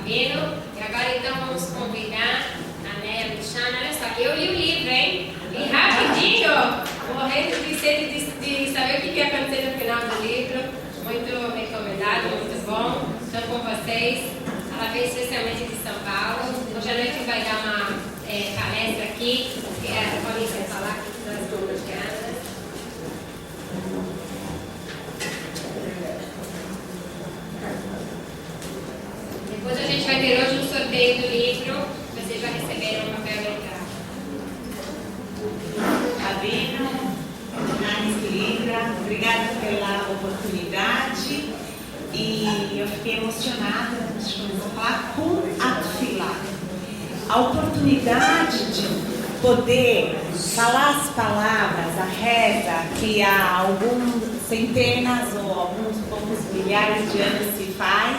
Sabino. E agora então vamos convidar a Néia Luciana. Olha só, eu li o livro, hein? Li rapidinho, morrendo de sede de saber o que ia acontecer no final do livro. Muito recomendado, muito bom. Estou com vocês. Ela veio especialmente de São Paulo. Hoje à noite vai dar uma palestra aqui. Podem se falar das comunicadas. Depois a gente vai ter hoje um sorteio do livro. Vocês já receberam o papel da entrada. Sabino, Nanis querida, obrigada pela oportunidade. E eu fiquei emocionada quando a gente começou a falar com a Tefilá. A oportunidade de poder falar as palavras, a reza, que há algumas centenas ou alguns poucos milhares de anos se faz,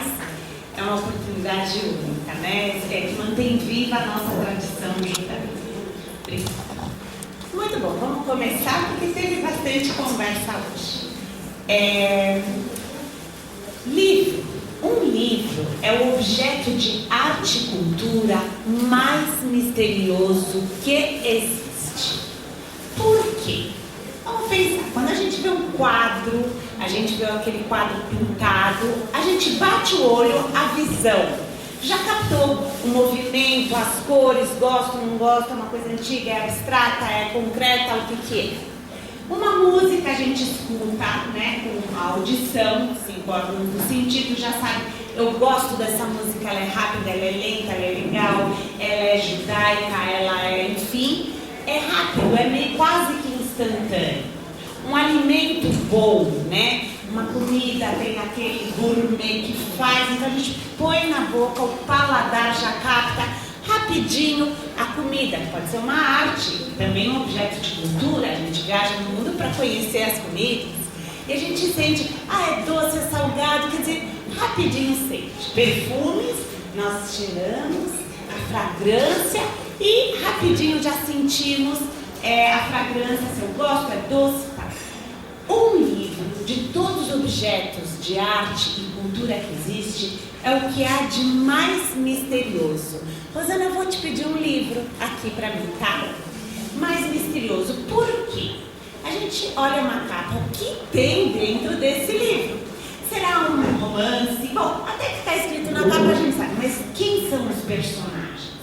é uma oportunidade única, né? Que mantém viva a nossa tradição judaíca. Muito bom, vamos começar porque teve bastante conversa hoje. Um livro é o objeto de arte e cultura mais misterioso que existe. Por quê? Vamos pensar, quando a gente vê um quadro, a gente vê aquele quadro pintado, a gente bate o olho, a visão. Já captou o movimento, as cores, gosta, não gosta, uma coisa antiga, é abstrata, é concreta, o que é? Uma música a gente escuta, né, com a audição, 5 órgãos do sentido, já sabe, eu gosto dessa música, ela é rápida, ela é lenta, ela é legal, ela é judaica, ela é, enfim, é rápido, é meio quase que instantâneo. Um alimento bom, né, uma comida, tem aquele gourmet que faz, então a gente põe na boca, o paladar já capta rapidinho a comida. Pode ser uma arte, também um objeto de cultura, a gente viaja no mundo para conhecer as comidas e a gente sente, é doce, é salgado, quer dizer, rapidinho sente. Perfumes, nós tiramos a fragrância e rapidinho já sentimos a fragrância, se eu gosto, é doce, tá? Um livro de todos os objetos de arte e cultura que existe é o que há de mais misterioso. Rosana, eu vou te pedir um livro aqui para mim, tá? Mais misterioso. Por quê? A gente olha uma capa, o que tem dentro desse livro? Será um romance? Bom, até que está escrito na capa a gente sabe, mas quem são os personagens?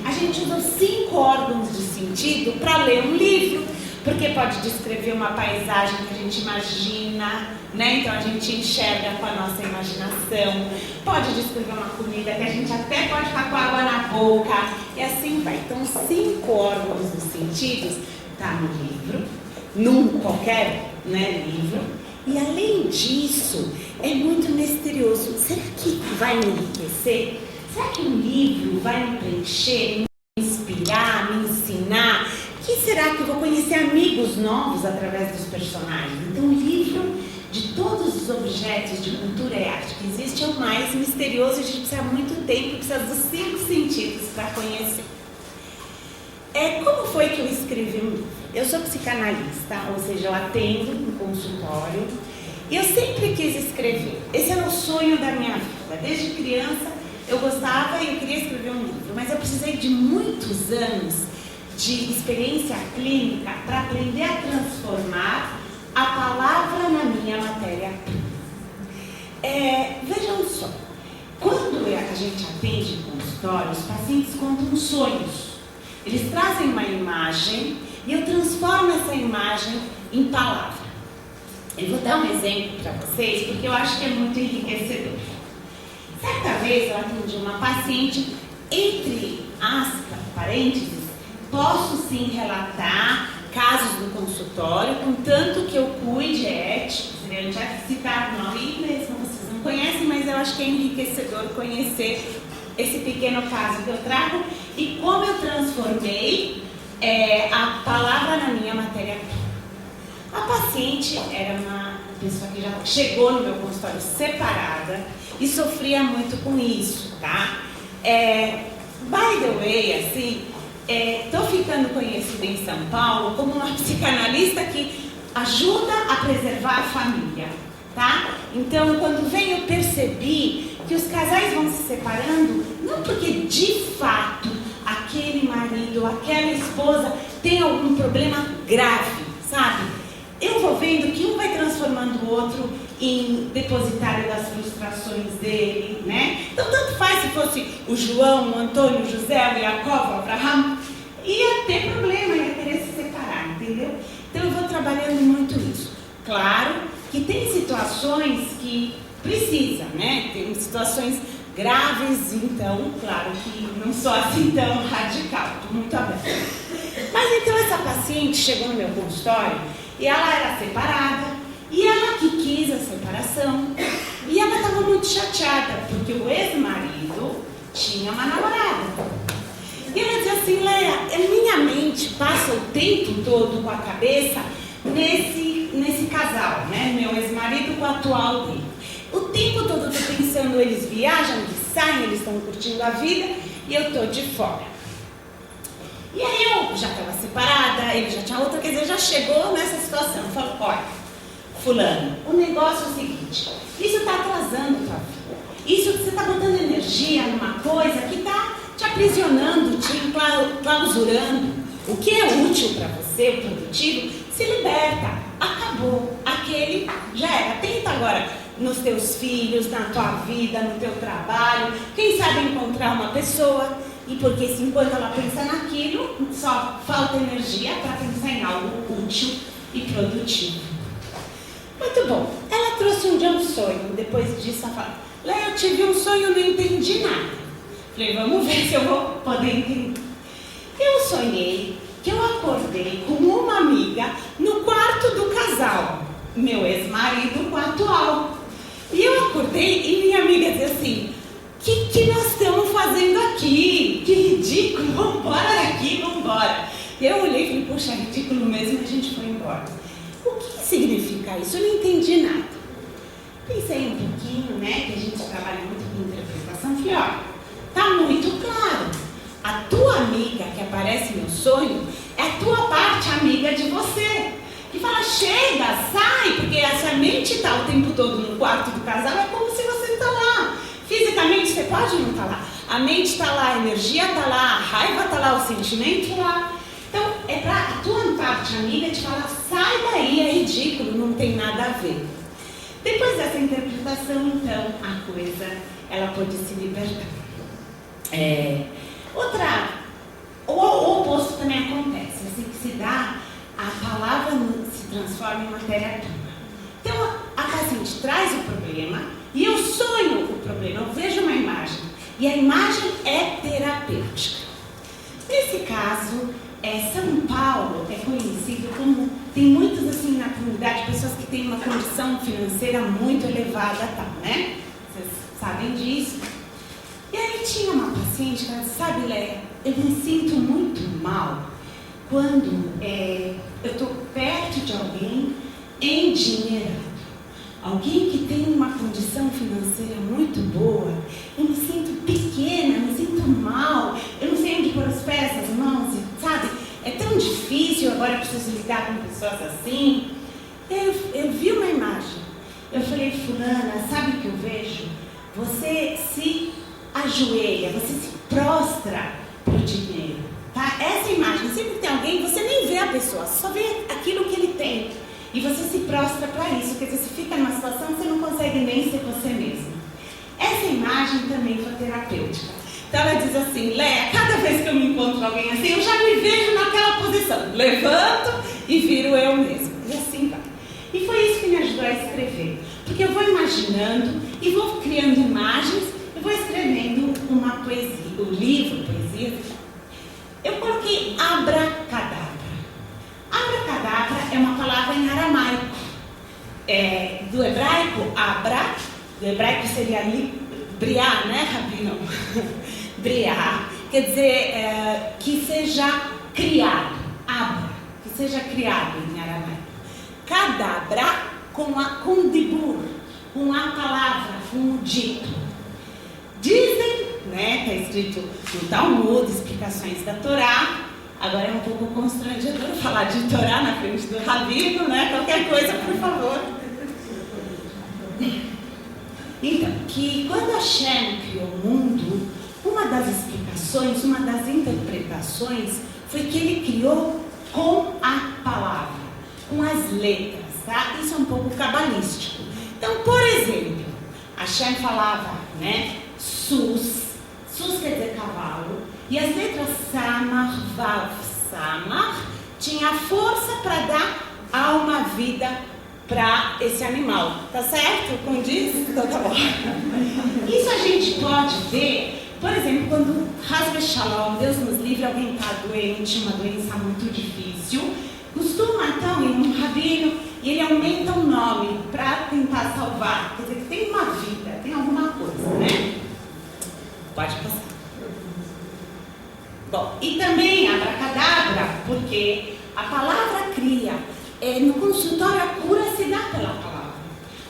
A gente usa os 5 órgãos de sentido para ler um livro, porque pode descrever uma paisagem que a gente imagina, né? Então a gente enxerga com a nossa imaginação, pode descrever uma comida que a gente até pode ficar com água na boca, e assim vai. Então os 5 órgãos dos sentidos tá no livro, num qualquer, né, livro, e além disso é muito misterioso. Será que vai me enriquecer? Será que um livro vai me preencher, me inspirar, me ensinar? Que será que eu vou conhecer amigos novos através dos personagens? Então, o livro de todos os objetos de cultura e arte que existe é o mais misterioso. A gente precisa muito tempo, precisa dos 5 sentidos para conhecer. Como foi que eu escrevi um livro? Eu sou psicanalista, ou seja, eu atendo no consultório. E eu sempre quis escrever. Esse era o sonho da minha vida. Desde criança eu gostava e eu queria escrever um livro. Mas eu precisei de muitos anos de experiência clínica para aprender a transformar a palavra na minha matéria-prima. Vejam só, quando a gente atende em consultório, os pacientes contam sonhos. Eles trazem uma imagem e eu transformo essa imagem em palavra. Eu vou dar um exemplo para vocês, porque eu acho que é muito enriquecedor. Certa vez eu atendi uma paciente, entre aspas, parênteses, posso sim relatar casos do consultório, contanto que eu cuide, ético, seria já citar o nome mesmo, vocês não conhecem, mas eu acho que é enriquecedor conhecer esse pequeno caso que eu trago e como eu transformei a palavra na minha matéria-prima. A paciente era uma pessoa que já chegou no meu consultório separada e sofria muito com isso, tá? By the way, assim, tô ficando conhecida em São Paulo como uma psicanalista que ajuda a preservar a família, tá? Então, quando vem, eu percebi que que os casais vão se separando não porque de fato aquele marido, aquela esposa tem algum problema grave, sabe? Eu vou vendo que um vai transformando o outro em depositário das frustrações dele, né? Então, tanto faz se fosse o João, o Antônio, o José, o Jacob, o Abraham, ia ter problema, ia querer se separar, entendeu? Então, eu vou trabalhando muito isso. Claro que tem situações que precisa, né? Tem situações graves, então, claro que não sou assim tão radical, estou muito aberta. Mas então essa paciente chegou no meu consultório e ela era separada, e ela que quis a separação, e ela estava muito chateada, porque o ex-marido tinha uma namorada. E ela dizia assim: Leia, minha mente passa o tempo todo com a cabeça nesse casal, né? Meu ex-marido com o atual dele. O tempo todo eu estou pensando, eles viajam, eles saem, eles estão curtindo a vida e eu estou de fora. E aí eu já estava separada, ele já tinha outra, quer dizer, já chegou nessa situação. Falou: olha, fulano, o negócio é o seguinte, isso está atrasando a tua vida. Isso, você está botando energia numa coisa que está te aprisionando, te clausurando. O que é útil para você, o produtivo, se liberta. Acabou. Aquele já era. Tenta agora nos teus filhos, na tua vida, no teu trabalho. Quem sabe encontrar uma pessoa. E porque se enquanto ela pensa naquilo, só falta energia para pensar em algo útil e produtivo. Muito bom. Ela trouxe um dia um sonho. Depois disso ela fala: Leia, eu tive um sonho, não entendi nada. Falei: vamos ver se eu vou poder entender. Eu sonhei que eu acordei com uma amiga no quarto do casal, meu ex-marido com a atual. E eu acordei e minha amiga dizia assim: o que nós estamos fazendo aqui? Que ridículo, vamos embora daqui, vamos embora. Eu olhei e falei: poxa, é ridículo mesmo, e a gente foi embora. O que significa isso? Eu não entendi nada. Pensei um pouquinho, né, que a gente trabalha muito com interpretação. Falei: olha, tá muito claro. A tua amiga que aparece no sonho é a tua parte amiga de você. Que fala: chega, sai, porque essa mente está o tempo todo no quarto do casal, é como se você está lá. Fisicamente você pode não estar lá. A mente está lá, a energia está lá, a raiva está lá, o sentimento lá. Então, é para a tua parte amiga te falar: sai daí, é ridículo, não tem nada a ver. Depois dessa interpretação, então, a coisa, ela pode se libertar. O oposto também acontece, assim que se dá, a palavra se transforma em matéria-prima. Então, a paciente traz o problema e eu sonho o problema, eu vejo uma imagem, e a imagem é terapêutica. Nesse caso, São Paulo é conhecido como, tem muitos assim na comunidade, pessoas que têm uma condição financeira muito elevada, tal, né? Vocês sabem disso. E aí tinha uma paciente que ela disse: sabe, Leia, eu me sinto muito mal quando eu estou perto de alguém endinheirado. Alguém que tem uma condição financeira muito boa, eu me sinto pequena, me sinto mal, eu não sei onde pôr os pés, as mãos, sabe? É tão difícil, agora eu preciso lidar com pessoas assim. Eu vi uma imagem, eu falei: fulana, sabe o que eu vejo? Você se ajoelha, você se prostra para o dinheiro, tá? Essa imagem, sempre que tem alguém, você nem vê a pessoa, só vê aquilo que ele tem. E você se prostra para isso, quer dizer, você fica numa situação que você não consegue nem ser você mesmo. Essa imagem também foi terapêutica. Então ela diz assim: Leia, cada vez que eu me encontro alguém assim, eu já me vejo naquela posição. Levanto e viro eu mesmo. E assim vai. E foi isso que me ajudou a escrever. Porque eu vou imaginando e vou criando imagens, eu vou escrevendo uma poesia, o livro, poesia. Eu coloquei abracadabra. Abracadabra é uma palavra em aramaico. Do hebraico, abra, do hebraico seria briar, né, Rabino? Briar, quer dizer que seja criado, abra, que seja criado em aramaico. Cadabra com dibur, com a palavra, com o dito. Dizem, né, está escrito no Talmud, explicações da Torá. Agora é um pouco constrangedor falar de Torá na frente do Rabino, né? Qualquer coisa, por favor. Então, que quando Hashem criou o mundo, uma das explicações, uma das interpretações foi que ele criou com a palavra, com as letras, tá? Isso é um pouco cabalístico. Então, por exemplo, Hashem falava, né? Sus quer dizer cavalo, e as letras Samar, Vav, Samar, tinha força para dar alma, vida para esse animal. Tá certo? Condiz? Então tá bom. Isso a gente pode ver, por exemplo, quando Hasbe Shalom, Deus nos livre, alguém está doente, uma doença muito difícil, costuma então ir um rabino e ele aumenta o nome para tentar salvar. Quer dizer que tem uma vida, tem alguma coisa, né? Pode passar. Bom, e também abracadabra, porque a palavra cria. No consultório a cura se dá pela palavra.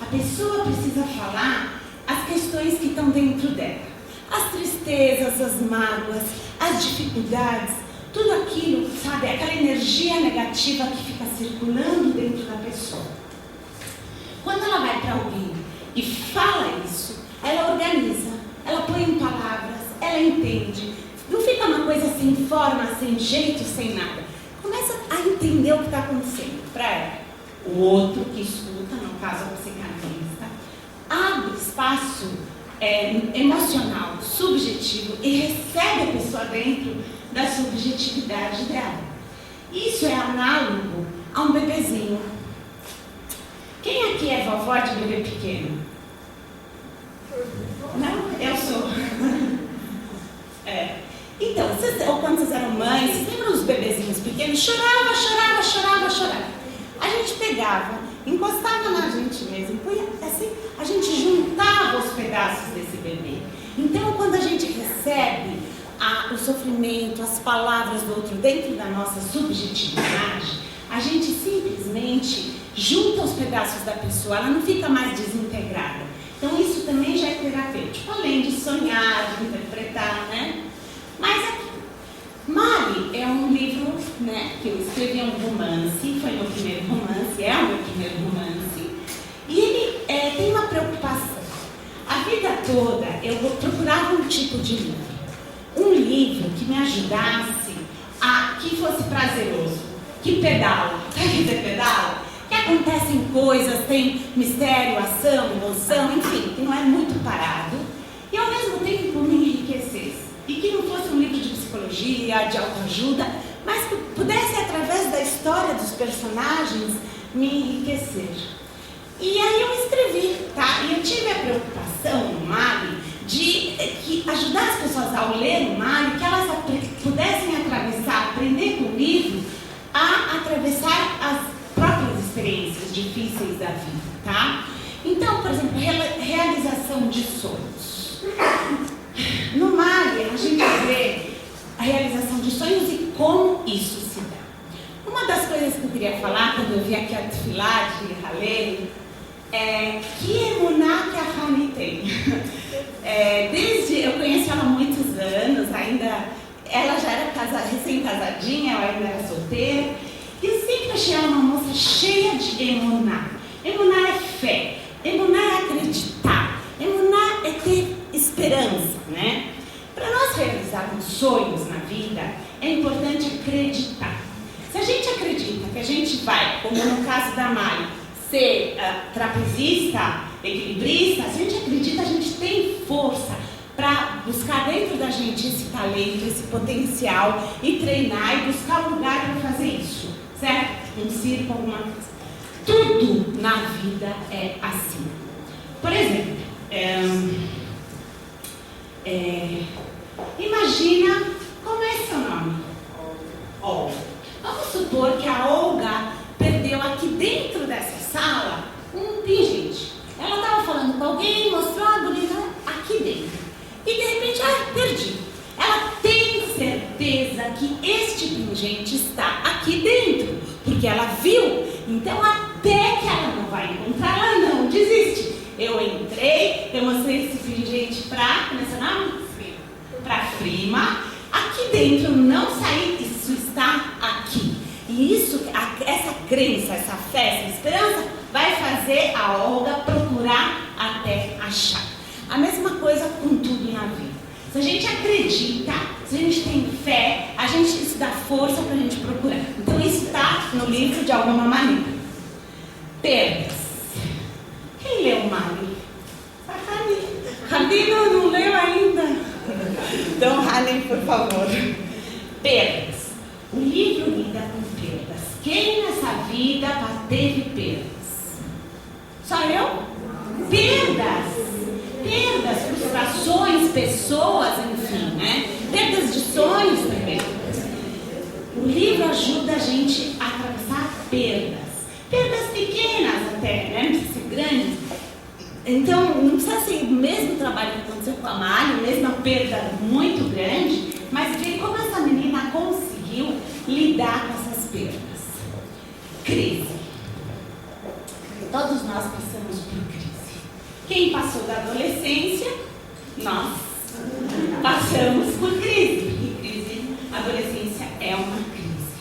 A pessoa precisa falar as questões que estão dentro dela. As tristezas, as mágoas, as dificuldades, tudo aquilo, sabe, aquela energia negativa que fica circulando dentro da pessoa. Quando ela vai para alguém e fala isso, ela organiza, ela põe em palavras, ela entende. Não fica uma coisa sem forma, sem jeito, sem nada. Começa a entender o que está acontecendo para ela. O outro que escuta, no caso a psicanalista, abre espaço emocional, subjetivo e recebe a pessoa dentro da subjetividade dela. Isso é análogo a um bebezinho. Quem aqui é vovó de bebê pequeno? Não? Eu sou. Então, ou quando vocês eram mães, vocês lembram dos bebezinhos pequenos? Chorava. A gente pegava, encostava na gente mesmo, assim, a gente juntava os pedaços desse bebê. Então, quando a gente recebe o sofrimento, as palavras do outro dentro da nossa subjetividade, a gente simplesmente junta os pedaços da pessoa, ela não fica mais desintegrada. Então, isso também já é terapêutico, além de sonhar, de interpretar, né? Mas aqui, Mali é um livro, né, que eu escrevi, um romance, foi meu primeiro romance, é o meu primeiro romance, e ele tem uma preocupação. A vida toda eu procurava um tipo de livro, um livro que me ajudasse que fosse prazeroso, que pedala, sabe dizer pedala? Que acontecem coisas, tem mistério, ação, emoção, enfim, que não é muito parado, e ao mesmo tempo me enriquecesse. E que não fosse um livro de psicologia, de autoajuda, mas que pudesse, através da história dos personagens, me enriquecer. E aí eu escrevi, tá? E eu tive a preocupação no Mali de ajudar as pessoas ao ler o Mali, que elas pudessem atravessar, aprender com o livro, a atravessar as próprias experiências difíceis da vida, tá? Então, por exemplo, realização de sonhos. No Mali, a gente vê a realização de sonhos e como isso se dá. Uma das coisas que eu queria falar, quando eu vi aqui a Tefilá de Halel, é que emuná que a Rani tem. Eu conheci ela há muitos anos, ainda, ela já era recém-casadinha, ela ainda era solteira, e eu sempre achei ela uma moça cheia de emuná. Emuná é fé, emuná é acreditar, emuná é ter esperança, né? Para nós realizarmos sonhos na vida, é importante acreditar. Se a gente acredita que a gente vai, como no caso da Mari, ser trapezista, equilibrista, se a gente acredita, a gente tem força para buscar dentro da gente esse talento, esse potencial e treinar e buscar um lugar para fazer isso, certo? Um circo, alguma coisa. Tudo na vida é assim. Por exemplo, imagina, como é seu nome? Olga. Vamos supor que a Olga perdeu aqui dentro dessa sala um pingente. Ela estava falando com alguém, mostrou a bonita aqui dentro. E de repente, perdi. Ela tem certeza que este pingente está aqui dentro, porque ela viu. Então, até que ela não vai encontrar, ela não desiste. Eu entrei, eu mostrei esse pingente para, como é seu nome? Para Frima. Aqui dentro não saí, isso está aqui. E isso, essa crença, essa fé, essa esperança vai fazer a Olga procurar até achar. A mesma coisa com tudo na vida. Se a gente acredita, se a gente tem fé, isso dá força para a gente procurar. Então isso está no livro de alguma maneira. Perdas. Quem leu Mari? A Rani. Rani não leu ainda. Então, Rani, por favor. Perdas. O livro lida com perdas. Quem nessa vida teve perdas? Só eu? Perdas. Perdas, frustrações, pessoas, enfim, né? Perdas de sonhos também. O livro ajuda a gente a atravessar perdas. Perdas pequenas até, né? Não precisa ser grandes. Então, não precisa ser o mesmo trabalho que aconteceu com a Mari, mesma perda muito grande, mas ver como essa menina conseguiu lidar com essas perdas. Crise. Todos nós passamos por crise. Quem passou da adolescência, nós passamos por crise. Porque crise, adolescência é uma crise.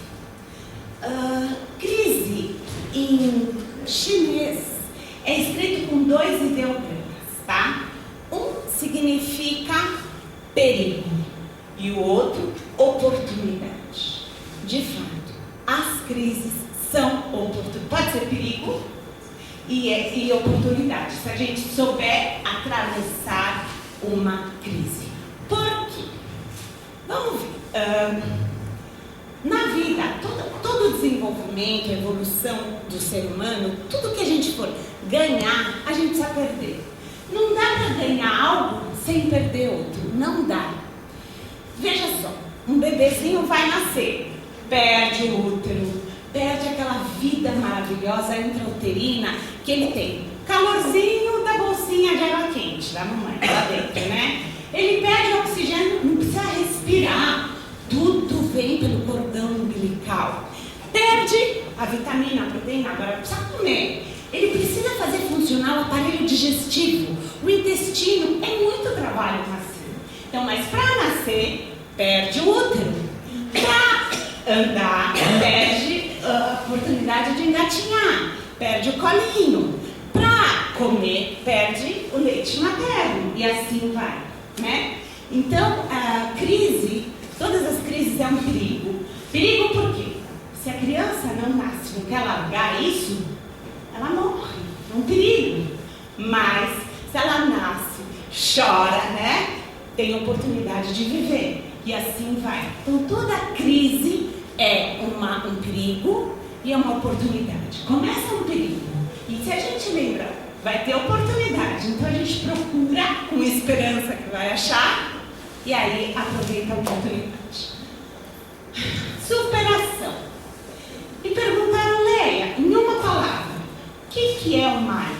Crise em chinês é escrito com 2 ideogramas, tá? Um significa perigo e o outro oportunidade. De fato, as crises são oportunidades. Pode ser perigo e oportunidade, se a gente souber atravessar uma crise. Por quê? Vamos ver. Na vida, todo desenvolvimento, evolução do ser humano, tudo que a gente for ganhar, a gente precisa perder. Não dá para ganhar algo sem perder outro. Não dá. Veja só, um bebezinho vai nascer, perde o útero, perde aquela vida maravilhosa intrauterina que ele tem. Calorzinho da bolsinha de água quente da mamãe, lá dentro, né? Ele perde o oxigênio, não precisa respirar. Tudo vem pelo cordão umbilical. Perde a vitamina, a proteína, agora precisa comer. Ele precisa fazer funcionar o aparelho digestivo. O intestino é muito trabalho nascer. Então, mas para nascer, perde o útero. Para andar, perde a oportunidade de engatinhar. Perde o colinho. Para comer, perde o leite materno. E assim vai, né? Então, a crise, todas as crises é um perigo. Perigo por quê? Se a criança não nasce, não quer largar isso, ela morre. É um perigo. Mas, se ela nasce, chora, né? Tem oportunidade de viver. E assim vai. Então, toda crise é um perigo e é uma oportunidade. Começa um perigo. E se a gente lembra, vai ter oportunidade. Então, a gente procura com esperança que vai achar. E aí, aproveita a oportunidade. Superação. E perguntaram, Leia, em uma palavra, o que é o Mari?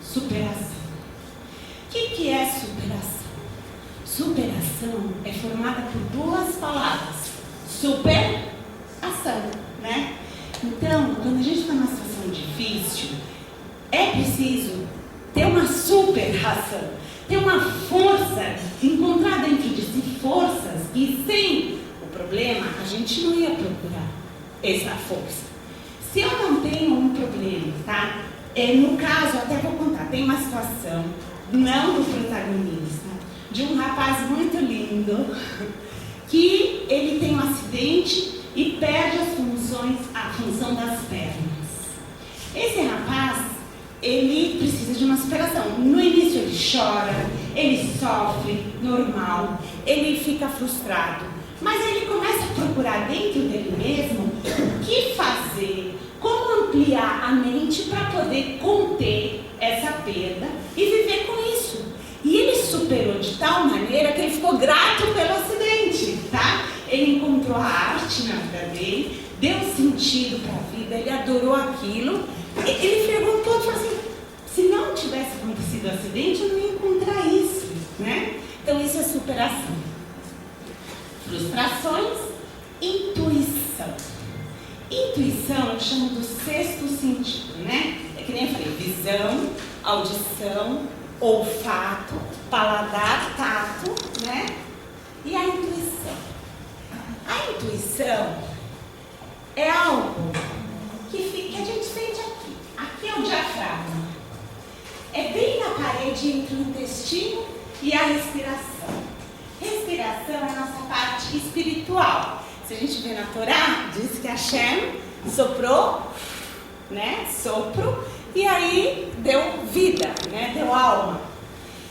Superação. O que é superação? Superação é formada por 2 palavras. Superação, né? Então, quando a gente está numa situação difícil, é preciso ter uma superação, ter uma força, encontrar dentro de si forças, e sem o problema, a gente não ia procurar essa força. Se eu não tenho um problema, tá? No caso, até vou contar, tem uma situação, não do protagonista, de um rapaz muito lindo, que ele tem um acidente e perde a função das pernas. Esse rapaz, ele precisa de uma superação. No início ele chora, ele sofre, normal, ele fica frustrado. Mas ele começa a procurar dentro dele mesmo o que fazer, como ampliar a mente para poder conter essa perda e viver com isso. E ele superou de tal maneira que ele ficou grato pelo acidente, tá? Ele encontrou a arte na vida dele, deu sentido para a vida, ele adorou aquilo. Ele perguntou, falou assim, se não tivesse acontecido o acidente, eu não ia encontrar isso, né? Então isso é superação. Frustrações, intuição. Intuição eu chamo do 6º sentido, né? É que nem eu falei, visão, audição, olfato, paladar, tato, né? E a intuição. A intuição é algo que a gente sente aqui. Aqui é o diafragma. É bem na parede entre o intestino intestino e a respiração. Respiração é a nossa parte espiritual. Se a gente vê na Torá, diz que Hashem soprou, né? Sopro, e aí deu vida, né? Deu alma.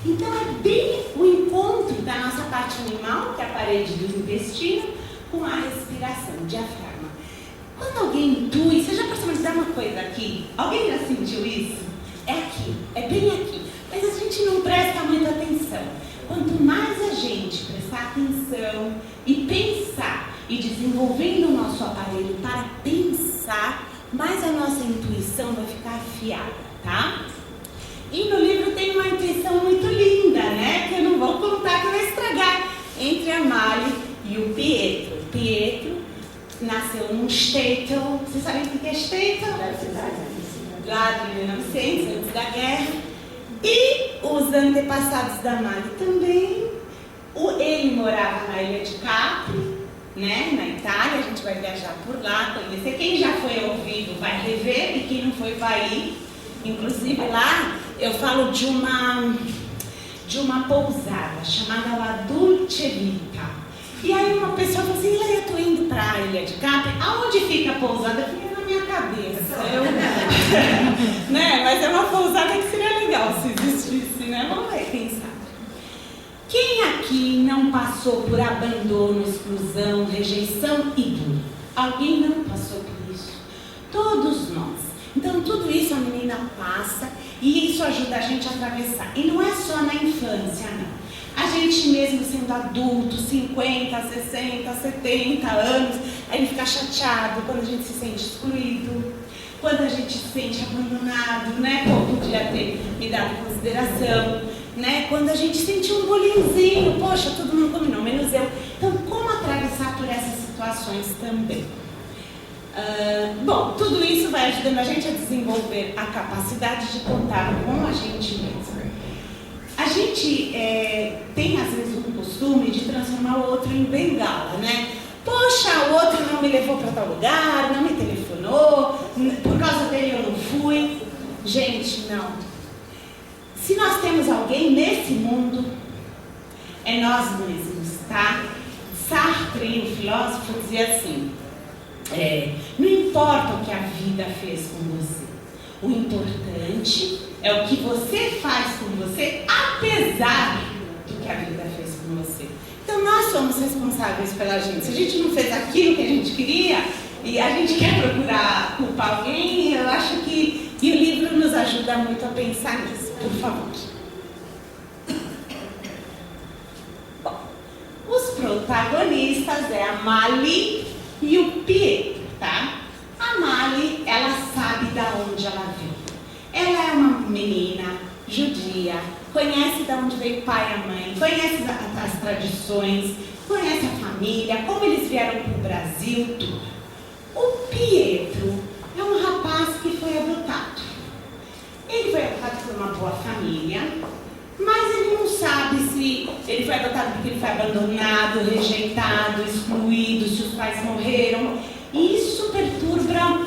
Então é bem o encontro da nossa parte animal, que é a parede do intestino, com a respiração, o diafragma. Quando alguém intui, você já percebeu que dá uma coisa aqui? Alguém já sentiu isso? É aqui, é bem aqui. Mas a gente não presta muita atenção. Quanto mais a gente prestar atenção e pensar, e desenvolvendo o nosso aparelho para pensar, mais a nossa intuição vai ficar afiada, tá? E no livro tem uma intuição muito linda, né? Que eu não vou contar, que vai estragar. Entre a Mali e o Pietro. Pietro nasceu num shtetl. Vocês sabem o que é shtetl? Lá de 1900, antes da guerra. E os antepassados da Mali também. Ele morava na ilha de Capri, né? Na Itália. A gente vai viajar por lá, conhecer. Quem já foi ao vivo vai rever, e quem não foi vai ir. Inclusive lá eu falo de uma pousada chamada La Dolce Vita. E aí uma pessoa falou assim: eu tô indo para a ilha de Capri, aonde fica a pousada? Eu falei: na minha cabeça. Né? Mas é uma pousada que seria legal se existisse, né? Vamos ver, quem sabe. Quem aqui não passou por abandono, exclusão, rejeição e dor? Alguém não passou por isso? Todos nós. Então tudo isso a menina passa e isso ajuda a gente a atravessar. E não é só na infância, não. A gente mesmo sendo adulto, 50, 60, 70 anos, a gente fica chateado quando a gente se sente excluído, quando a gente se sente abandonado, né? Pô, podia ter me dado consideração, né? Quando a gente sente um bullyingzinho, poxa, todo mundo combinou, menos eu. Então, como atravessar por essas situações também? Bom, tudo isso vai ajudando a gente a desenvolver a capacidade de contar com a gente mesmo. A gente tem às vezes um costume de transformar o outro em bengala, né? Poxa, o outro não me levou para tal lugar, não me telefonou, por causa dele eu não fui. Gente, não. Se nós temos alguém nesse mundo, é nós mesmos, tá? Sartre, o filósofo, dizia assim: não importa o que a vida fez com você, o importante é o que você faz com você, apesar do que a vida fez com você. Então nós somos responsáveis pela gente. Se a gente não fez aquilo que a gente queria e a gente quer procurar culpar alguém, eu acho que o livro nos ajuda muito a pensar nisso. Por favor. Bom, os protagonistas é a Mali e o Pietro, tá? A Mali, ela sabe da onde ela veio. Ela é uma menina judia, conhece de onde veio o pai e a mãe, conhece as tradições, conhece a família, como eles vieram para o Brasil, tudo. O Pietro é um rapaz que foi adotado. Ele foi adotado por uma boa família, mas ele não sabe se ele foi adotado porque ele foi abandonado, rejeitado, excluído, se os pais morreram. Isso perturba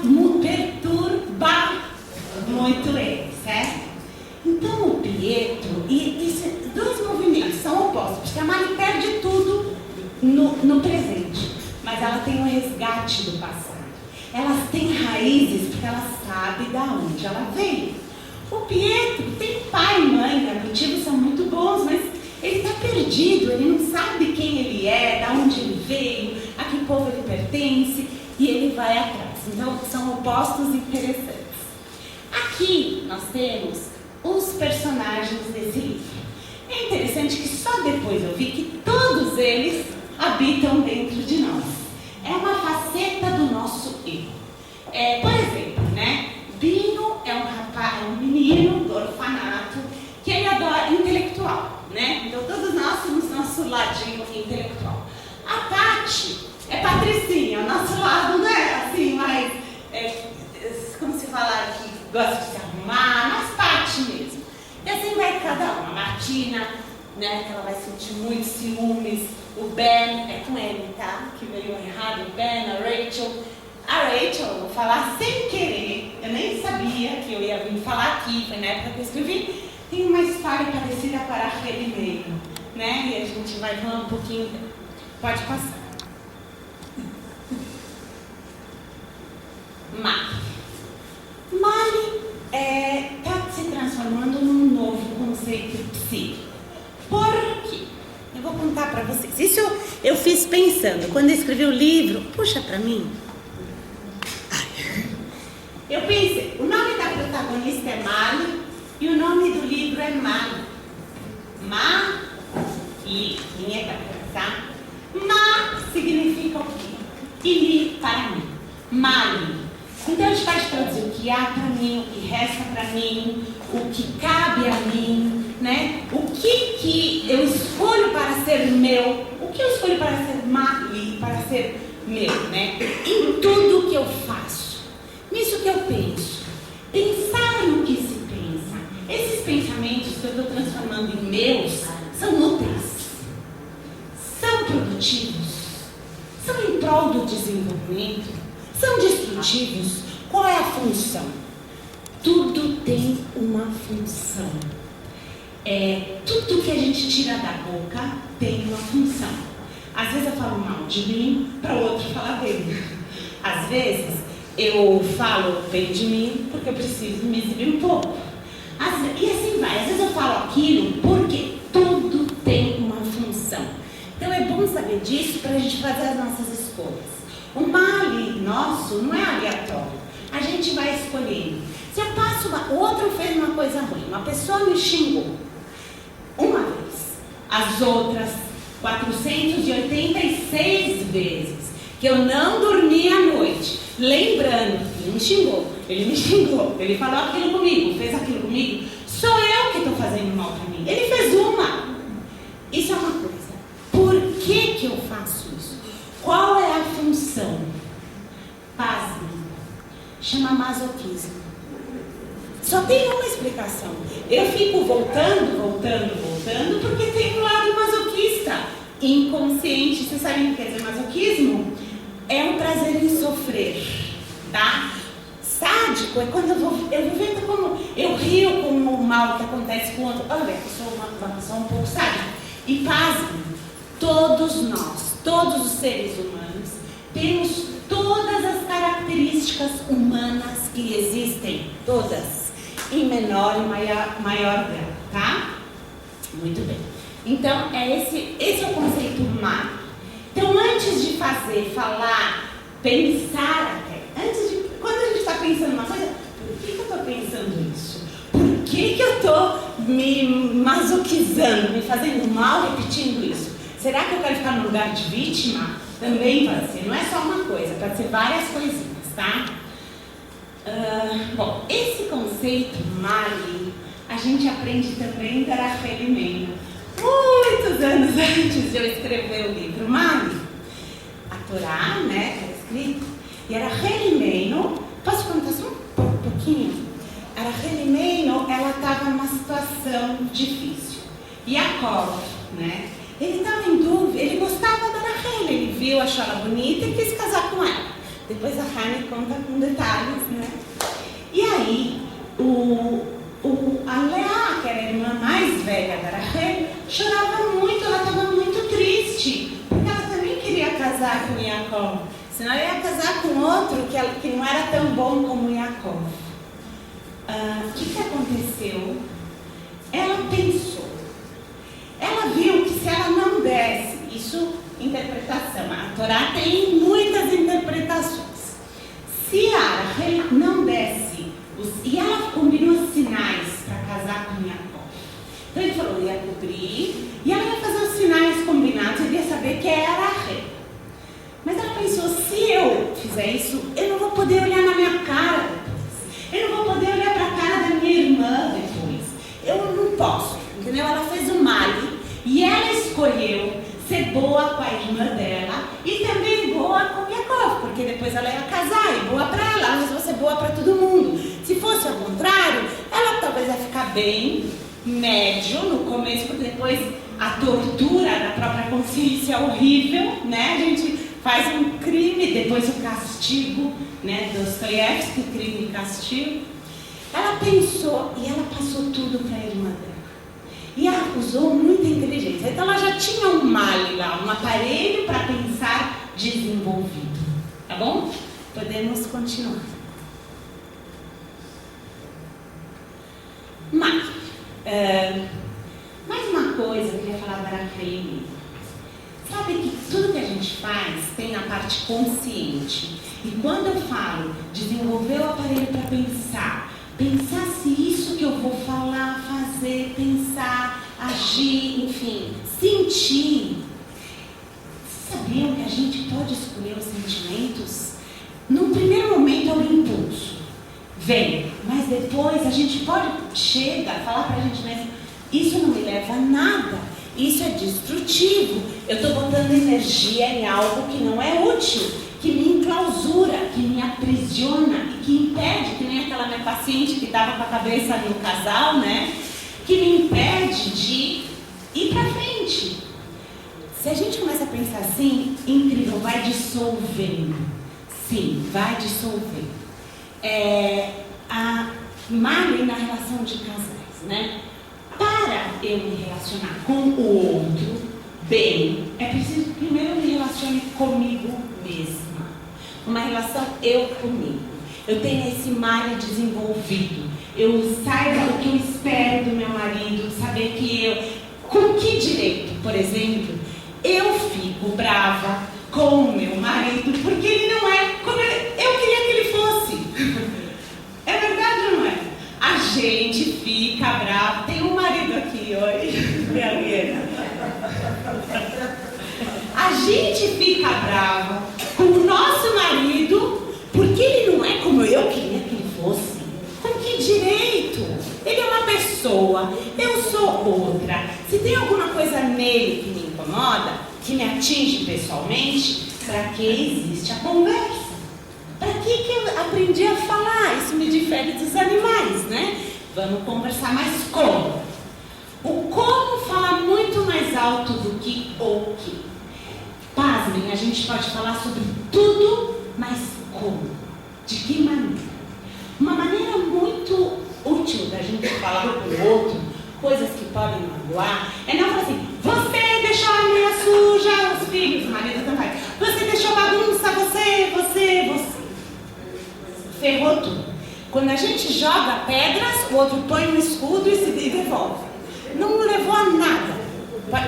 muito ele, certo? Então o Pietro, e dois movimentos são opostos, porque a Mari perde tudo no presente, mas ela tem o resgate do passado. Elas têm raízes porque ela sabe de onde ela veio. O Pietro tem pai e mãe, adotivos são muito bons, mas ele está perdido, ele não sabe quem ele é, de onde ele veio, a que povo ele pertence, e ele vai atrás. Então são opostos interessantes. Aqui nós temos os personagens desse livro. É interessante que só depois eu vi que todos eles habitam dentro de nós. É uma faceta do nosso eu. Por exemplo, né? Bino é um rapaz, é um menino do orfanato que ele adora intelectual, né? Então todos nós temos nosso ladinho intelectual. A Tati é patricinha, o nosso lado, né? Assim, mais, como se falar aqui, gosta de se arrumar, mais Tati mesmo. E assim vai cada uma. A Martina, né? Que ela vai sentir muitos ciúmes. O Ben é com ele, tá? Que veio errado. O Ben, a Rachel. A Rachel, eu vou falar sem querer, eu nem sabia que eu ia vir falar aqui, foi na época que eu escrevi. Tem uma história parecida com a Rachel e Leia, né? E a gente vai falar um pouquinho. Pode passar. Mali está se transformando num novo conceito psíquico. Por quê? Eu vou contar para vocês. Isso eu fiz pensando. Quando eu escrevi o livro, puxa para mim. Eu pensei, o nome da protagonista é Mali e o nome do livro é Mali. Mali, em hebraico, tá? Ma significa o quê? E li para mim. Mali. Então a gente pode traduzir o que há para mim, o que resta para mim, o que cabe a mim, né? O que eu escolho para ser meu, o que eu escolho para ser Mali, para ser meu, né? Em tudo que eu faço. Nisso que eu penso. Pensar no que se pensa. Esses pensamentos que eu estou transformando em meus são úteis. São produtivos. São em prol do desenvolvimento. São destrutivos. Qual é a função? Tudo tem uma função. Tudo que a gente tira da boca tem uma função. Às vezes eu falo mal de mim, para o outro falar bem. Às vezes eu falo bem de mim porque eu preciso me exibir um pouco. E assim vai. Às vezes eu falo aquilo porque tudo tem uma função. Então é bom saber disso para a gente fazer as nossas escolhas. O Mali nosso não é aleatório. A gente vai escolhendo. Se eu passo o outro fez uma coisa ruim, uma pessoa me xingou uma vez, as outras 486 vezes que eu não dormi à noite, lembrando, ele me xingou, ele falou aquilo comigo, fez aquilo comigo, sou eu que estou fazendo mal para mim. Ele fez uma. Isso é uma coisa. Por que eu faço isso? Qual é a função? Pasme. Chama masoquismo. Só tem uma explicação. Eu fico voltando, porque tem um lado masoquista. Inconsciente. Vocês sabem o que quer dizer masoquismo? É um prazer em sofrer, tá? Sádico é quando eu vou vendo como eu rio com o mal que acontece com o outro. Olha, eu sou uma pessoa um pouco sádica. E pasme, todos nós, todos os seres humanos, temos todas as características humanas que existem, todas, em menor e maior grau, tá? Muito bem. Então, esse é o conceito má. Então, antes de fazer, falar, pensar até, quando a gente está pensando uma coisa, por que eu estou pensando isso? Por que eu estou me masoquizando, me fazendo mal repetindo isso? Será que eu quero ficar no lugar de vítima? Também pode ser, não é só uma coisa, pode ser várias coisinhas, tá? Bom, esse conceito Mali, a gente aprende também da Rachel Meino. Muitos anos antes de eu escrever o livro Mali, a Torá, né, era escrito, e a Rachel Meino, posso contar só um pouquinho? A Rachel Meino, ela estava numa situação difícil. Yaakov, né, ele estava em dúvida, ele gostava da Rachel, ele viu, achou ela bonita e quis casar com ela. Depois a Hane conta com detalhes, né? E aí, a Leá, que era a irmã mais velha da Rachel, chorava muito, ela estava muito triste, porque ela também queria casar com Yaakov. Senão ela ia casar com outro que não era tão bom como Yaakov. O que aconteceu? Ela pensou. Ela viu que se ela não desse, isso, interpretação, a Torá tem muitas interpretações. Se a Rachel não desse, e ela combinou sinais para casar com Yaakov. Então ele falou, ia cobrir, e ela ia fazer os sinais combinados, ele ia saber que era a Rachel. Mas ela pensou, se eu fizer isso, eu não vou poder olhar na minha cara depois. Eu não vou poder olhar para a cara da minha irmã depois. Eu não posso, entendeu? Ela fez o Mali e ela escolheu ser boa com a irmã dela e também boa com Yaakov, porque depois ela ia casar e boa para ela, mas você boa para todo mundo. Se fosse ao contrário, ela talvez ia ficar bem médio no começo, porque depois a tortura da própria consciência é horrível, né? A gente faz um crime, depois o castigo, né? Dostoiévski, crime e castigo. Ela pensou e ela passou tudo para a irmã dela. E ela usou muita inteligência. Então ela já tinha um Mali lá, um aparelho para pensar desenvolvido. Tá bom? Podemos continuar. Mas, mais uma coisa que eu queria falar para a Cleide. Sabe que tudo que a gente faz tem a parte consciente. E quando eu falo desenvolver o aparelho para pensar se isso que eu vou falar, fazer, pensar, agir, enfim, sentir. Sabiam que a gente pode escolher os sentimentos? No primeiro momento é o impulso. Vem, mas depois a gente pode falar para a gente mesmo, isso não me leva a nada, isso é destrutivo, eu estou botando energia em algo que não é útil, que me enclausura, que me aprisiona e que impede, que nem aquela minha paciente que estava com a cabeça no casal, né? Que me impede de ir para frente. Se a gente começa a pensar assim, incrível, vai dissolvendo. Sim, vai dissolver. A Mali na relação de casais, né? Para eu me relacionar com o outro bem, é preciso que primeiro eu me relacione comigo mesma. Uma relação eu comigo. Eu tenho esse Mali desenvolvido. Eu saiba o que eu espero do meu marido, saber que com que direito, por exemplo, eu fico brava com o meu marido porque ele não é como eu queria que ele fosse. É verdade ou não é? A gente fica bravo. Tem um marido aqui, oi, minha amiga. A gente fica brava com o nosso marido porque ele não é como eu queria que ele fosse. Com que direito? Ele é uma pessoa, eu sou outra. Se tem alguma coisa nele que me incomoda, que me atinge pessoalmente, para que existe a conversa? Para que eu aprendi a falar? Isso me difere dos animais, né? Vamos conversar, mas como? O como fala muito mais alto do que o que. Pasmem, a gente pode falar sobre tudo, mas como? De que maneira? Uma maneira muito útil da gente falar para o outro, coisas que podem magoar, é não falar assim, você deixou a meia suja, os filhos, o marido também. Você deixou bagunça, você. Ferrou tudo. Quando a gente joga pedras, o outro põe um escudo e devolve. Não levou a nada.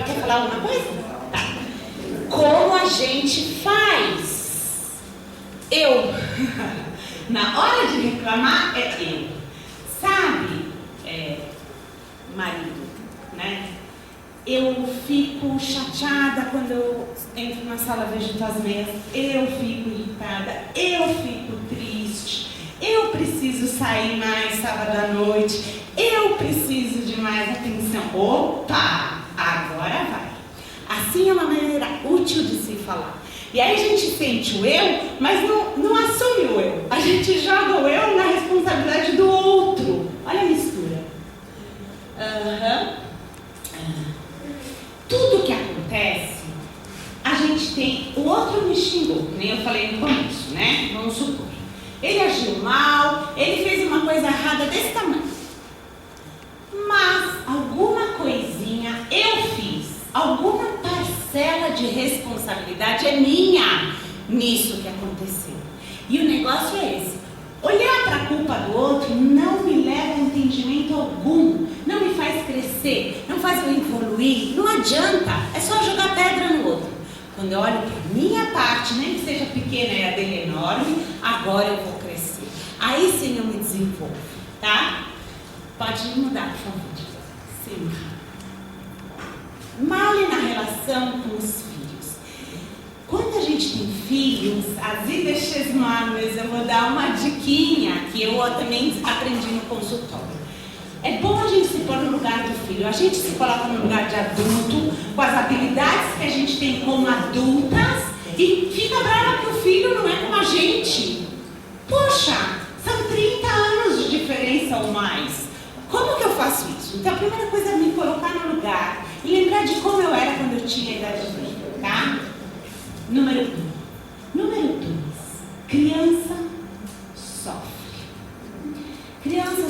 Quer falar alguma coisa? Tá. Como a gente faz? Eu. Na hora de reclamar, é eu. Sabe, marido, né? Eu fico chateada quando eu entro na sala, vejo tuas meias. Eu fico irritada, eu fico triste. Eu preciso sair mais sábado à noite. Eu preciso de mais atenção. Opa, agora vai. Assim é uma maneira útil de se falar. E aí a gente sente o eu, mas não assume o eu. A gente joga o eu na responsabilidade do outro. Olha a mistura. Tudo que acontece, a gente tem... O outro me xingou, nem eu falei no começo, né? Vamos supor. Ele agiu mal, ele fez uma coisa errada desse tamanho. Mas alguma coisinha eu fiz, alguma parcela de responsabilidade é minha nisso que aconteceu. E o negócio é esse. Olhar para a culpa do outro não me leva a entendimento algum, não me faz crescer, não faz eu evoluir, não adianta, é só jogar pedra no outro. Quando eu olho para a minha parte, nem que seja pequena e a dele é enorme, agora eu vou crescer. Aí sim eu me desenvolvo, tá? Pode mudar, por favor. Sim. Mali na relação com os filhos. Quando a gente tem filhos, as ideias mames, eu vou dar uma diquinha que eu também aprendi no consultório. É bom a gente se pôr no lugar do filho. A gente se coloca no lugar de adulto, com as habilidades que a gente tem como adultas, e fica brava que o filho não é como a gente. Poxa, são 30 anos de diferença ou mais. Como que eu faço isso? Então a primeira coisa é me colocar no lugar e lembrar de como eu era quando eu tinha a idade dele, tá? Número 1. Número 2. Criança sofre. Criança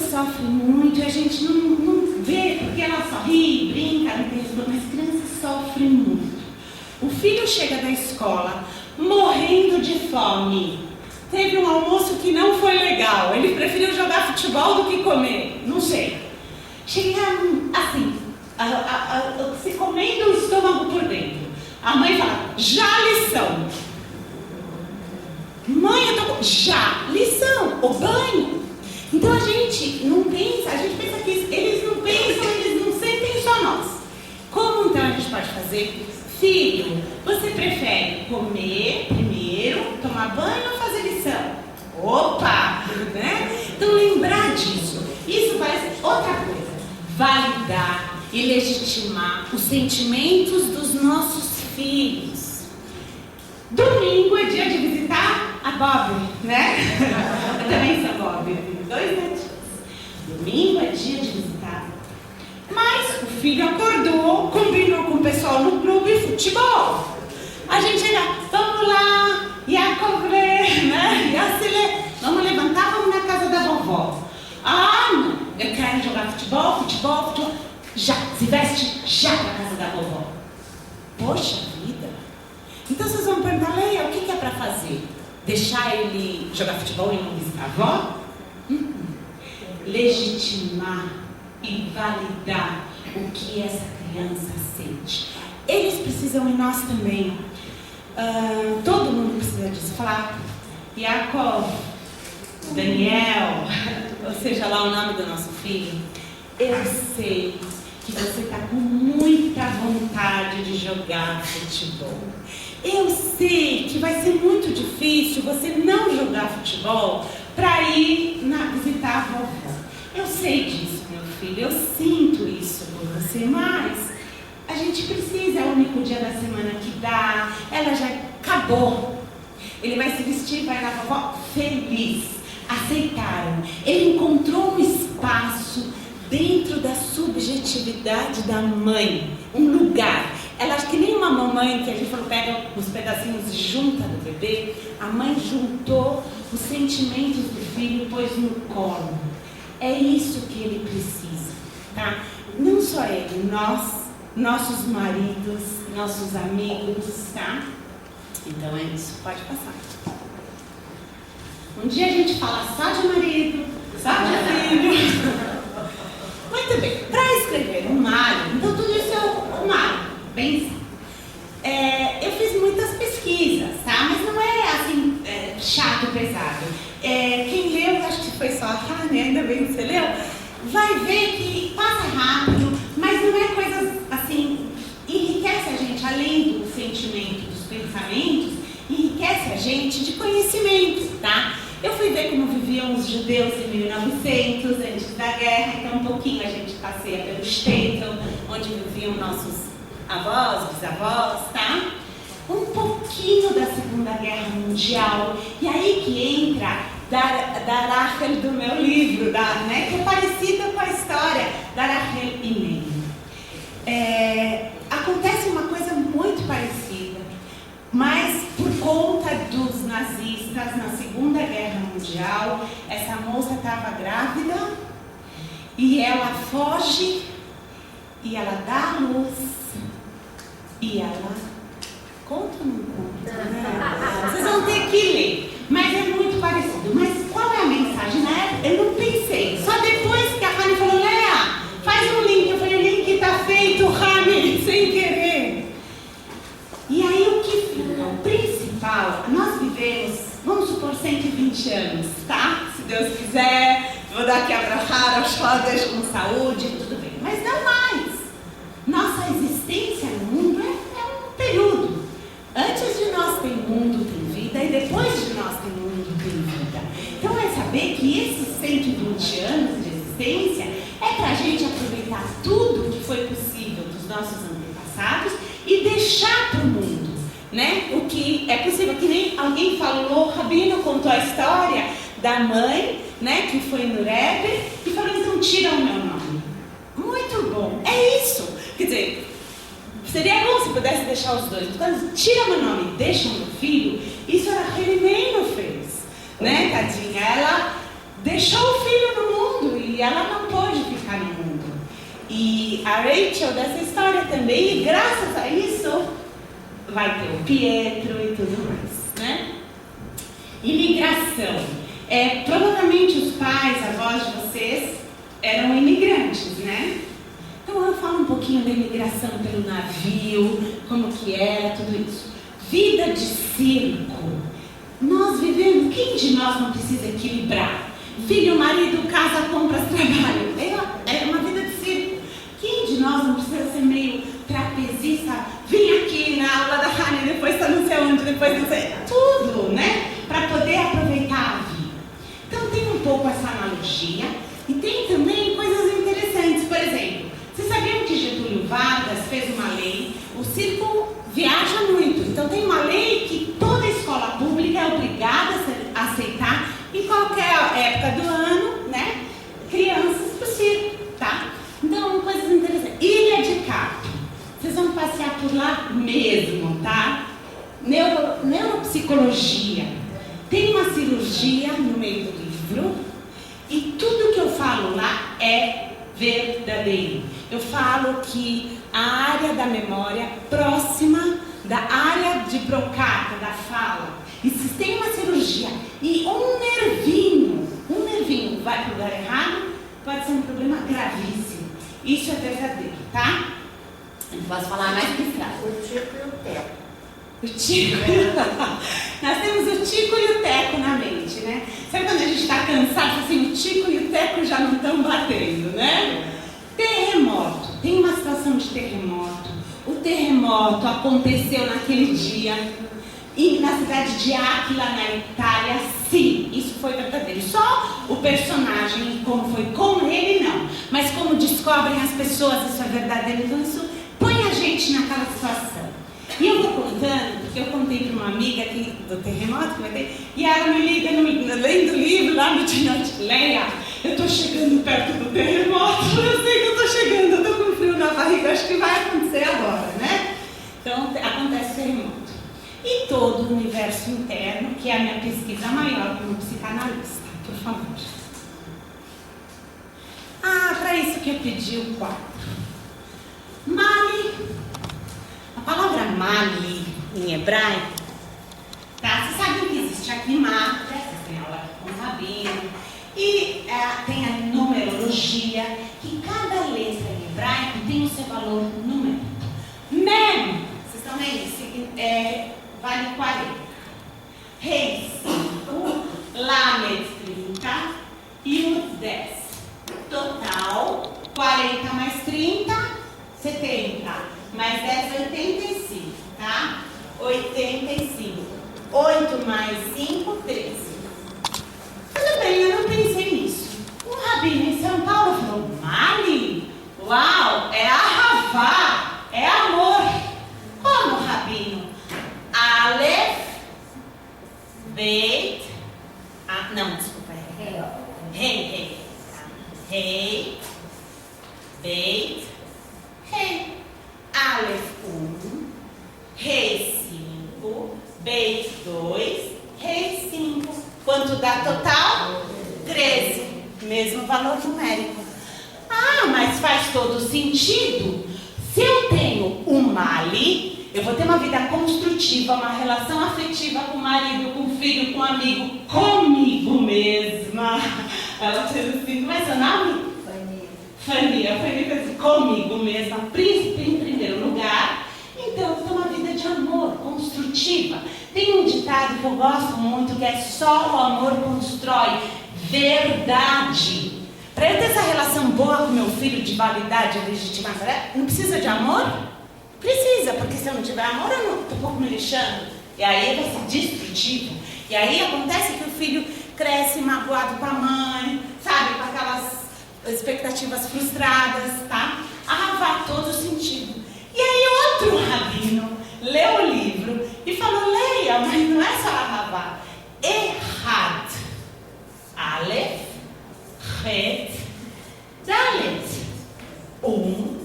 gente não vê, porque ela só ri, brinca, não tem resposta, mas crianças sofrem muito. O filho chega da escola morrendo de fome. Teve um almoço que não foi legal, ele preferiu jogar futebol do que comer, não sei. Chega assim, se comendo o estômago por dentro. A mãe fala, já lição. Mãe, eu tô com... Já lição, o banho. Então a gente não pensa, a gente pensa que eles não pensam, eles não sentem, só nós. Como então a gente pode fazer? Filho, você prefere comer primeiro, tomar banho ou fazer lição? Opa! Né? Então lembrar disso. Isso vai ser outra coisa. Validar e legitimar os sentimentos dos nossos filhos. Domingo é dia de visitar a Bob, né? Eu também sou Bob, eu tenho 2 netinhos. Domingo é dia de visitar. Mas o filho acordou, combinou com o pessoal no clube futebol. A gente chega, vamos lá, Yaakov, né? Vamos levantar, vamos na casa da vovó. Ah, não, eu quero jogar futebol. Já, se veste já na casa da vovó. Poxa vida. Então vocês vão perguntar, Leia, o que é para fazer? Deixar ele jogar futebol e não visitar a avó? Legitimar e validar o que essa criança sente. Eles precisam e nós também. Todo mundo precisa disso. Falar, Yaakov, Daniel, ou seja lá o nome do nosso filho, eu sei que você está com muita vontade de jogar futebol. Eu sei que vai ser muito difícil você não jogar futebol para ir visitar a vovó. Eu sei disso, meu filho, eu sinto isso por você, mas a gente precisa, é o único dia da semana que dá, ela já acabou. Ele vai se vestir, vai na vovó feliz. Aceitaram. Ele encontrou um espaço dentro da subjetividade da mãe, um lugar. Ela acha que nem uma mamãe que a gente falou, pega os pedacinhos e junta do bebê. A mãe juntou os sentimentos do filho e pôs no colo. É isso que ele precisa, tá? Não só ele, nós, nossos maridos, nossos amigos, tá? Então é isso, pode passar. Um dia a gente fala só de marido, só de filho. Muito bem, para escrever um Mário, então tudo isso é o Mário, bem eu fiz muitas pesquisas, tá? Mas não é assim, chato, pesado. Quem leu, acho que foi só a Rani, ainda bem que você leu, vai ver que passa rápido, mas não é coisa assim, enriquece a gente, além do sentimento, dos pensamentos, enriquece a gente de conhecimento, tá? Eu fui ver como viviam os judeus em 1900, antes da guerra, então um pouquinho a gente passeia pelo Shtetl, onde viviam nossos avós, bisavós, tá? Um pouquinho da Segunda Guerra Mundial, e aí que entra da Rachel do meu livro, né, que é parecida com a história da Rachel e Leia. Acontece uma coisa muito parecida, mas por conta dos nazistas na Segunda Guerra Mundial, essa moça estava grávida e ela foge e ela dá a luz e ela conta ou não conta, né? Vocês vão ter que ler, mas é muito parecido. Mas qual é a mensagem? Na época eu não pensei, só depois que a Rani falou, Léa, faz um link. Eu falei, o link está feito, Rani, sem querer. E aí o que fica? O principal, nós vivemos, vamos supor, 120 anos, tá? Se Deus quiser, vou dar aqui a brachara, aos rodas com saúde, tudo bem. Mas não mais. Nossa existência no mundo é um período. Antes de nós tem mundo, tem vida, e depois de nós tem mundo, tem vida. Então é saber que esses 120 anos de existência é para a gente aproveitar tudo que foi possível dos nossos antepassados e deixar para o mundo, né? O que é possível, que nem alguém falou, o Rabino contou a história da mãe, né, que foi no Rebbe e falou, então tira o meu nome. Muito bom, é isso. Quer dizer, seria bom se pudesse deixar os dois. Quando tira meu nome e deixa o meu filho, isso a Rachel não fez, né, tadinha? Ela deixou o filho no mundo e ela não pôde ficar e a Rachel dessa história também, e graças a isso vai ter o Pietro e tudo mais, né? Imigração. Provavelmente os pais, avós de vocês eram imigrantes, né? Então eu falo um pouquinho da imigração pelo navio, como que era, tudo isso. Vida de circo. Nós vivemos, quem de nós não precisa equilibrar? Filho, marido, casa, compras, trabalho. É uma vida de circo. Quem de nós não precisa ser meio trapezista? Vem aqui na aula da Rani, depois está não sei onde, depois não sei... Tudo, né? Para poder aproveitar a vida. Então tem um pouco essa analogia. E tem também coisas interessantes. Por exemplo, vocês sabiam que Getúlio Vargas fez uma lei? O circo viaja muito. Então tem uma lei que toda escola pública é obrigada a aceitar em qualquer época do ano, né? Crianças para o circo, tá? Então, coisas interessantes. Ilha de Capo. Vocês vão passear por lá mesmo, tá? Neuropsicologia. Tem uma cirurgia no meio do livro e tudo que eu falo lá é verdadeiro. Eu falo que a área da memória próxima da área de Brocato, da fala, e se tem uma cirurgia e um nervinho vai para o lugar errado, pode ser um problema gravíssimo. Isso é verdadeiro, tá? Eu não posso falar mais que frase. O Tico e o Teco. O Tico. Nós temos o Tico e o Teco na mente, né? Sabe quando a gente está cansado, assim, o Tico e o Teco já não estão batendo, né? Terremoto. Tem uma situação de terremoto. O terremoto aconteceu naquele dia e na cidade de Áquila, na Itália. Sim, isso foi verdadeiro. Só o personagem, como foi com ele, não. Mas como descobrem as pessoas, isso é verdadeiro. Então isso põe a gente naquela situação. E eu vou contando, porque eu contei para uma amiga aqui do terremoto que vai ter, e ela me liga lendo o livro lá no dia noite. Leia, eu estou chegando perto do terremoto, eu sei que eu estou chegando, eu estou com frio na barriga, acho que vai acontecer agora, né? Então acontece o terremoto. E todo o universo interno, que é a minha pesquisa maior como psicanalista, por favor. Para isso que eu pedi o quadro. Mali. A palavra Mali, em hebraico, tá? Vocês sabem que existe a Guimarães, vocês têm aula aqui com o Rabino, e tem a numerologia, que cada letra em hebraico tem o seu valor numérico. Mem, vocês estão vendo? Vale 40. Rei, 5. Lamed, 30. E o 10. Total, 40 mais 30, 70. Mais 10, 85, tá? 85. 8 mais 5, 13. Tudo bem, eu não pensei nisso. Um rabino em São Paulo falou, Mali? Uau, é Ahavá, é amor. Como, rabino? Aleph, Beit, não, desculpa, Rei, Beit, Rei. Aleph 1, Rei 5, Beit 2, Rei 5. Quanto dá total? 13. Mesmo valor numérico. Mas faz todo sentido. Se eu tenho um Mali, eu vou ter uma vida construtiva, uma relação afetiva com o marido, com o filho, com o amigo, comigo mesma. Ela fez assim, como é seu nome? Fania, comigo mesma, príncipe em primeiro lugar. Então, eu tenho uma vida de amor, construtiva. Tem um ditado que eu gosto muito, que é só o amor constrói. Verdade. Para eu ter essa relação boa com meu filho, de validade, de legitimação, não precisa de amor? Precisa, porque se eu não tiver amor, eu não estou um pouco me lixando. E aí vai ser destrutivo. E aí acontece que o filho cresce magoado com a mãe, sabe, com aquelas expectativas frustradas, tá? Faz todo sentido. E aí outro rabino leu o livro e falou, leia, mas não é só Ahavá. Errad. Aleph, Het, Dalet. 1,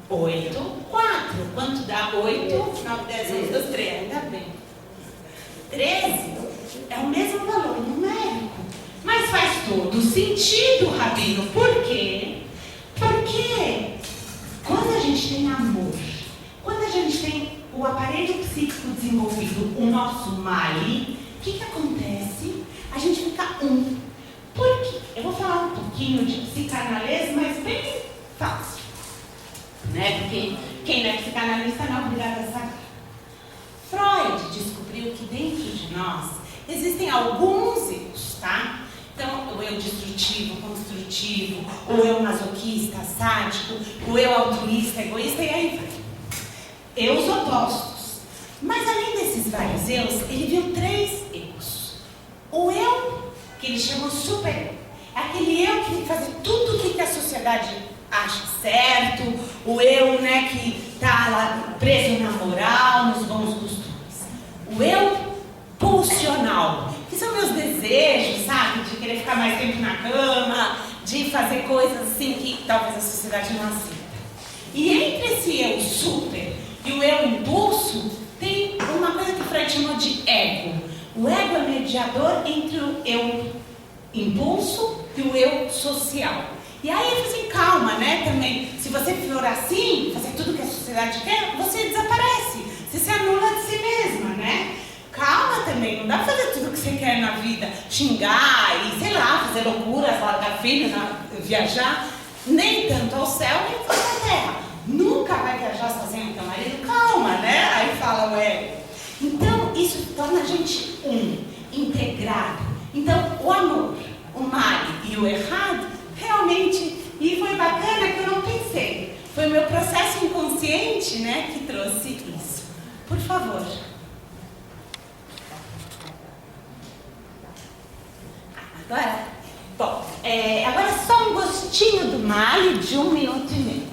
8, 4. Quanto dá 8? 9, 10, 11, 12, 13. Ainda bem. 13 é o mesmo valor numérico. Mas faz todo sentido, rabino. Por quê? Porque desenvolvido o nosso Mali, o que acontece? A gente fica um. Por quê? Eu vou falar um pouquinho de psicanálise, mas bem fácil, né? Porque quem não é psicanalista não é obrigado a saber. Freud descobriu que dentro de nós existem alguns erros, tá? Então, o eu destrutivo, construtivo, o eu masoquista, sádico, o eu altruísta, egoísta, e aí vai. Eus opostos. Mas além desses vários eus, ele viu 3 eus. O eu, que ele chamou super eu, é aquele eu que tem que fazer tudo o que a sociedade acha certo, o eu, né, que está lá preso na moral, nos bons costumes. O eu pulsional, que são meus desejos, sabe, de querer ficar mais tempo na cama, de fazer coisas assim que talvez a sociedade não aceita. E entre esse eu super e o eu impulso, tem uma coisa que Freud chamou de ego. O ego é mediador entre o eu impulso e o eu social. E aí eu assim, calma, né, também, se você for assim, fazer tudo que a sociedade quer, você desaparece, você se anula de si mesma, né? Calma também, não dá pra fazer tudo que você quer na vida, xingar e, sei lá, fazer loucuras, largar filho, viajar, nem tanto ao céu, nem tanto à terra. Nunca vai viajar sozinho com teu marido, calma, né? Aí fala o ego. Então, isso torna a gente integrado. Então, o amor, o mal e o errado, realmente, e foi bacana que eu não pensei. Foi o meu processo inconsciente, né, que trouxe isso. Por favor. Agora, bom, agora só um gostinho do Mali de 1 minuto e meio.